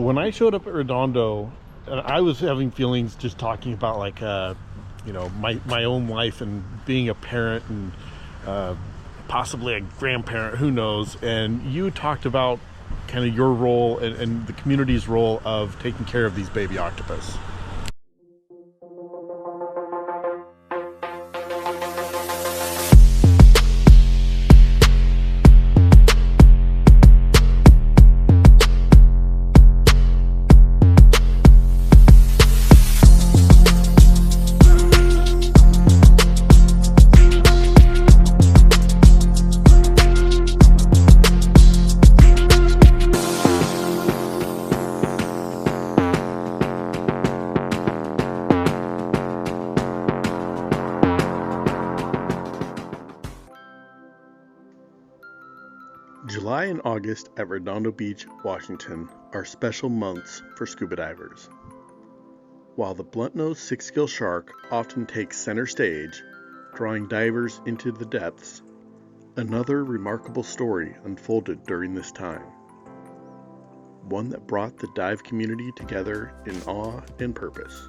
When I showed up at Redondo, I was having feelings just talking about my own life and being a parent and uh, possibly a grandparent, who knows. And you talked about kind of your role and the community's role of taking care of these baby octopus. July and August at Redondo Beach, Washington are special months for scuba divers. While the blunt-nosed six-gill shark often takes center stage, drawing divers into the depths, another remarkable story unfolded during this time. One that brought the dive community together in awe and purpose.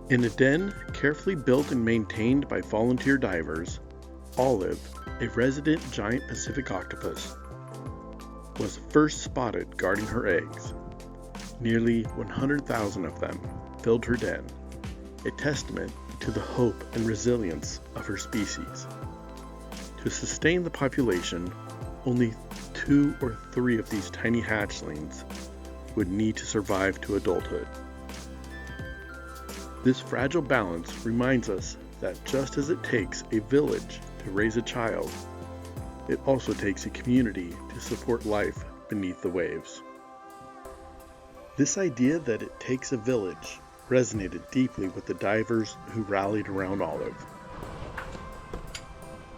In a den carefully built and maintained by volunteer divers, Olive, a resident giant Pacific octopus, was first spotted guarding her eggs. Nearly 100,000 of them filled her den, a testament to the hope and resilience of her species. To sustain the population, only 2 or 3 of these tiny hatchlings would need to survive to adulthood. This fragile balance reminds us that just as it takes a village to raise a child, it also takes a community to support life beneath the waves. This idea that it takes a village resonated deeply with the divers who rallied around Olive.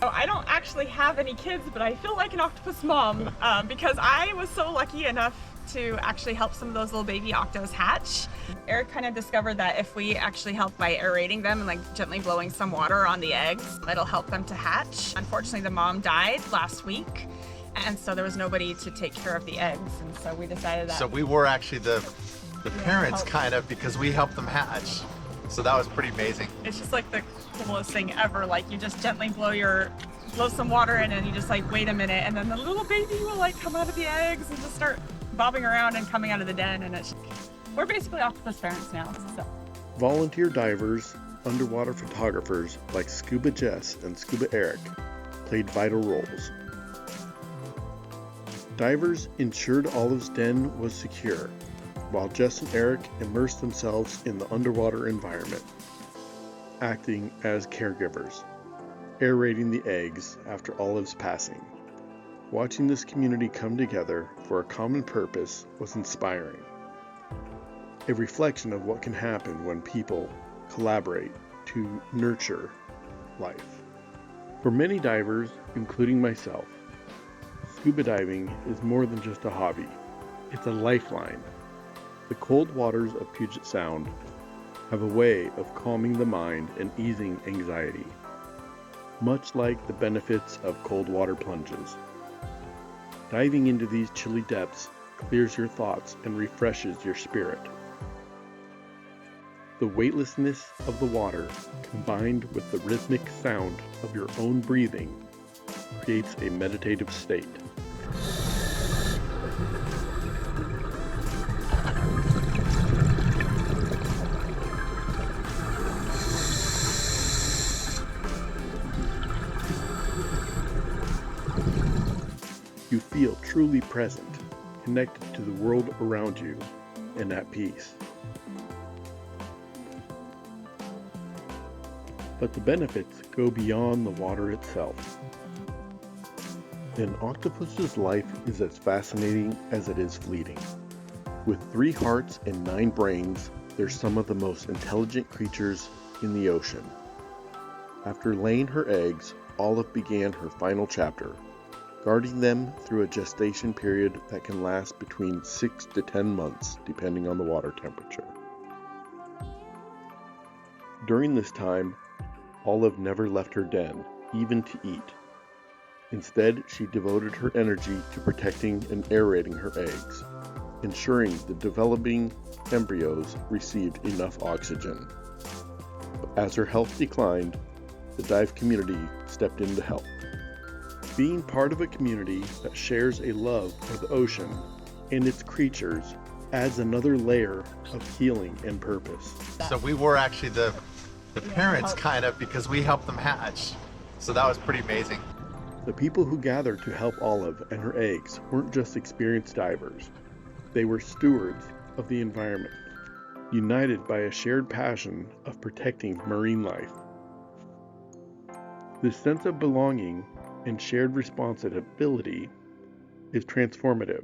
I don't actually have any kids, but I feel like an octopus mom because I was so lucky enough to actually help some of those little baby octos hatch. Eric kind of discovered that if we actually help by aerating them and like gently blowing some water on the eggs, it'll help them to hatch. Unfortunately, the mom died last week, and so there was nobody to take care of the eggs, and so we decided that. So we were actually the parents kind of, because we helped them hatch. So that was pretty amazing. It's just like the coolest thing ever. Like you just gently blow some water in and you just like wait a minute, and then the little baby will like come out of the eggs and just start bobbing around and coming out of the den, and we're basically octopus parents now. So. Volunteer divers, underwater photographers like Scuba Jess and Scuba Eric played vital roles. Divers ensured Olive's den was secure, while Jess and Eric immersed themselves in the underwater environment, acting as caregivers, aerating the eggs after Olive's passing. Watching this community come together for a common purpose was inspiring. A reflection of what can happen when people collaborate to nurture life. For many divers, including myself, scuba diving is more than just a hobby. It's a lifeline. The cold waters of Puget Sound have a way of calming the mind and easing anxiety, much like the benefits of cold water plunges. Diving into these chilly depths clears your thoughts and refreshes your spirit. The weightlessness of the water, combined with the rhythmic sound of your own breathing, creates a meditative state. You feel truly present, connected to the world around you, and at peace. But the benefits go beyond the water itself. An octopus's life is as fascinating as it is fleeting. With 3 hearts and 9 brains, they're some of the most intelligent creatures in the ocean. After laying her eggs, Olive began her final chapter, guarding them through a gestation period that can last between 6 to 10 months, depending on the water temperature. During this time, Olive never left her den, even to eat. Instead, she devoted her energy to protecting and aerating her eggs, ensuring the developing embryos received enough oxygen. But as her health declined, the dive community stepped in to help. Being part of a community that shares a love for the ocean and its creatures adds another layer of healing and purpose. So we were actually the parents kind of, because we helped them hatch. So that was pretty amazing. The people who gathered to help Olive and her eggs weren't just experienced divers. They were stewards of the environment, united by a shared passion of protecting marine life. This sense of belonging and shared responsibility is transformative.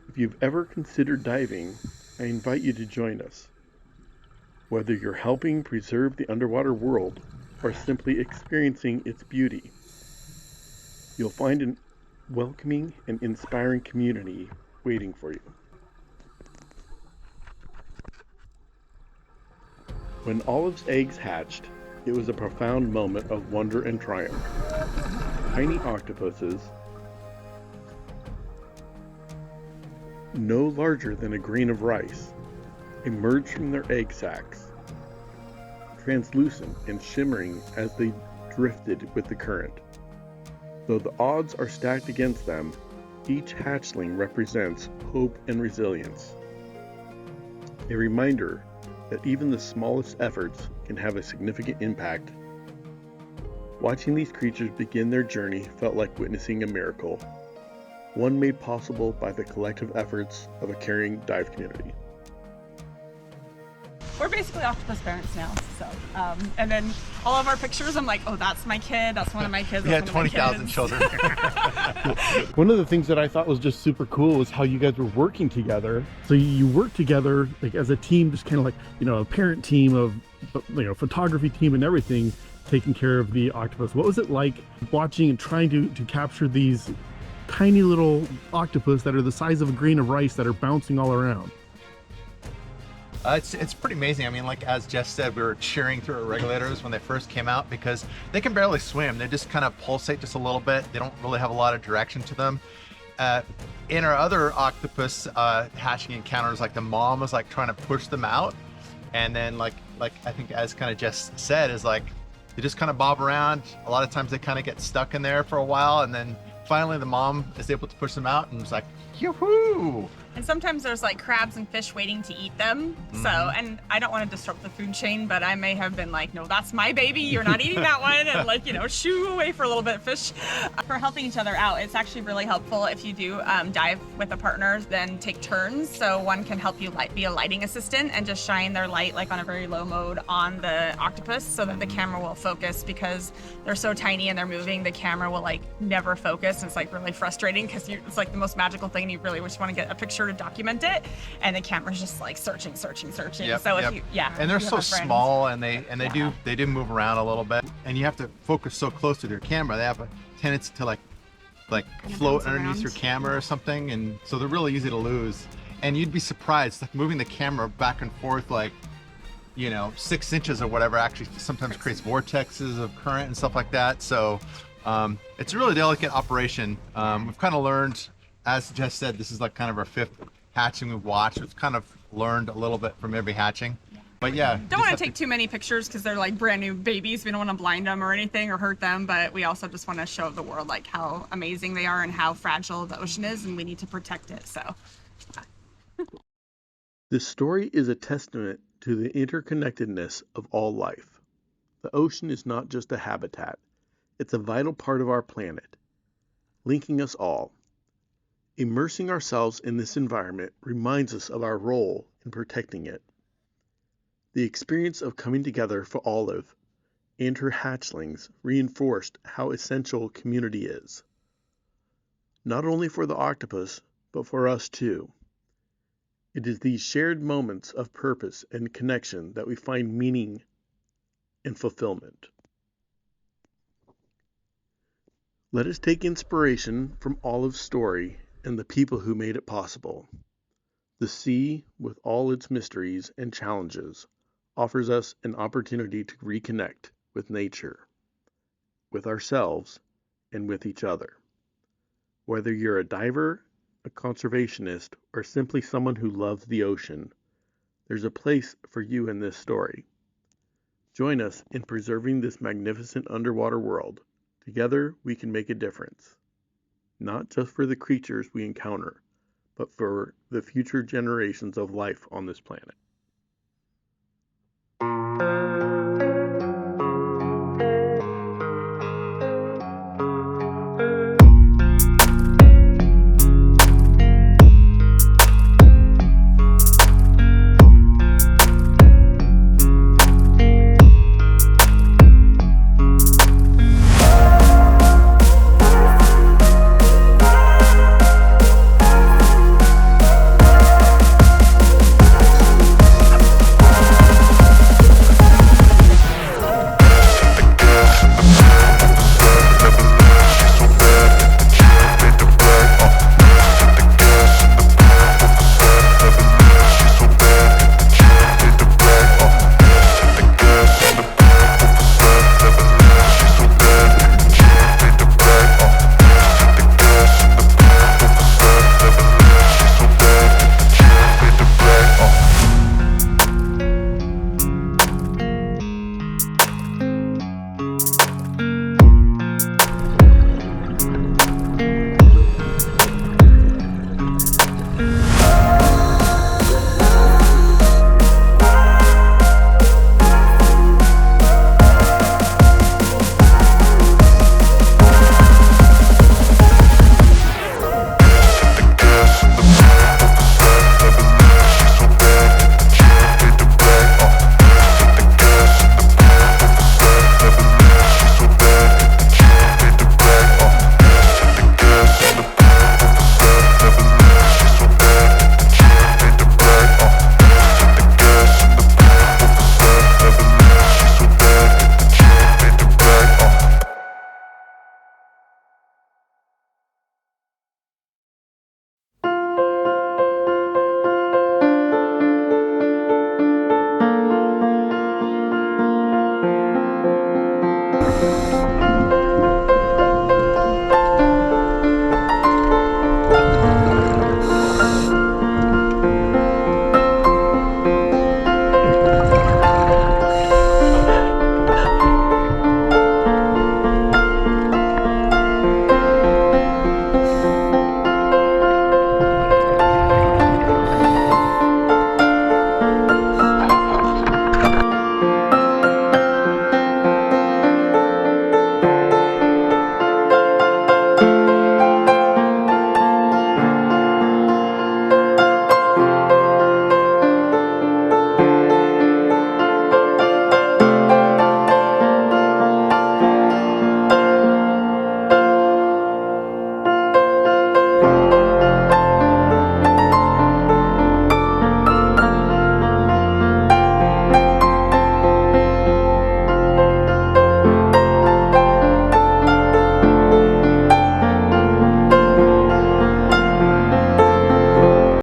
If you've ever considered diving, I invite you to join us. Whether you're helping preserve the underwater world or simply experiencing its beauty, you'll find a welcoming and inspiring community waiting for you. When Olive's eggs hatched, it was a profound moment of wonder and triumph. Tiny octopuses, no larger than a grain of rice, emerged from their egg sacs, translucent and shimmering as they drifted with the current. Though the odds are stacked against them, each hatchling represents hope and resilience. A reminder that even the smallest efforts can have a significant impact. Watching these creatures begin their journey felt like witnessing a miracle, one made possible by the collective efforts of a caring dive community. We're basically octopus parents now, so and then all of our pictures, I'm like, oh, that's my kid, that's one of my kids. We had 20,000 children. One of the things that I thought was just super cool was how you guys were working together. So you work together like as a team, just kind of like, a parent team of, photography team and everything, taking care of the octopus. What was it like watching and trying to capture these tiny little octopus that are the size of a grain of rice that are bouncing all around? It's pretty amazing. I mean, like as Jess said, we were cheering through our regulators when they first came out because they can barely swim. They just kind of pulsate just a little bit. They don't really have a lot of direction to them. In our other octopus hatching encounters, like the mom was like trying to push them out, and then like I think as kind of Jess said, is like they just kind of bob around. A lot of times they kind of get stuck in there for a while, and then finally the mom is able to push them out, and it's like, yoo-hoo! And sometimes there's like crabs and fish waiting to eat them. So, and I don't want to disrupt the food chain, but I may have been like, no, that's my baby, you're not eating that one, and like, shoo away for a little bit, fish. For helping each other out, it's actually really helpful if you do dive with a partner, then take turns. So one can help you be a lighting assistant and just shine their light like on a very low mode on the octopus so that the camera will focus, because they're so tiny and they're moving, the camera will like never focus. And it's like really frustrating because it's like the most magical thing. You really just want to get a picture to document it, and the camera's just like searching. Yep, so yep. if you, and they're so small, and they do move around a little bit, and you have to focus so close to their camera. They have a tendency to like float underneath your camera or something, and so they're really easy to lose. And you'd be surprised, like moving the camera back and forth, like 6 inches or whatever, actually sometimes creates vortexes of current and stuff like that. So it's a really delicate operation. We've kind of learned, as Jess said, this is like kind of our 5th hatching we've watched. We've kind of learned a little bit from every hatching. But yeah. Don't want to take too many pictures because they're like brand new babies. We don't want to blind them or anything or hurt them, but we also just want to show the world like how amazing they are and how fragile the ocean is, and we need to protect it. So this story is a testament to the interconnectedness of all life. The ocean is not just a habitat. It's a vital part of our planet, linking us all. Immersing ourselves in this environment reminds us of our role in protecting it. The experience of coming together for Olive and her hatchlings reinforced how essential community is. Not only for the octopus, but for us too. It is these shared moments of purpose and connection that we find meaning and fulfillment. Let us take inspiration from Olive's story and the people who made it possible. The sea, with all its mysteries and challenges, offers us an opportunity to reconnect with nature, with ourselves, and with each other. Whether you're a diver, a conservationist, or simply someone who loves the ocean, there's a place for you in this story. Join us in preserving this magnificent underwater world. Together, we can make a difference, not just for the creatures we encounter, but for the future generations of life on this planet.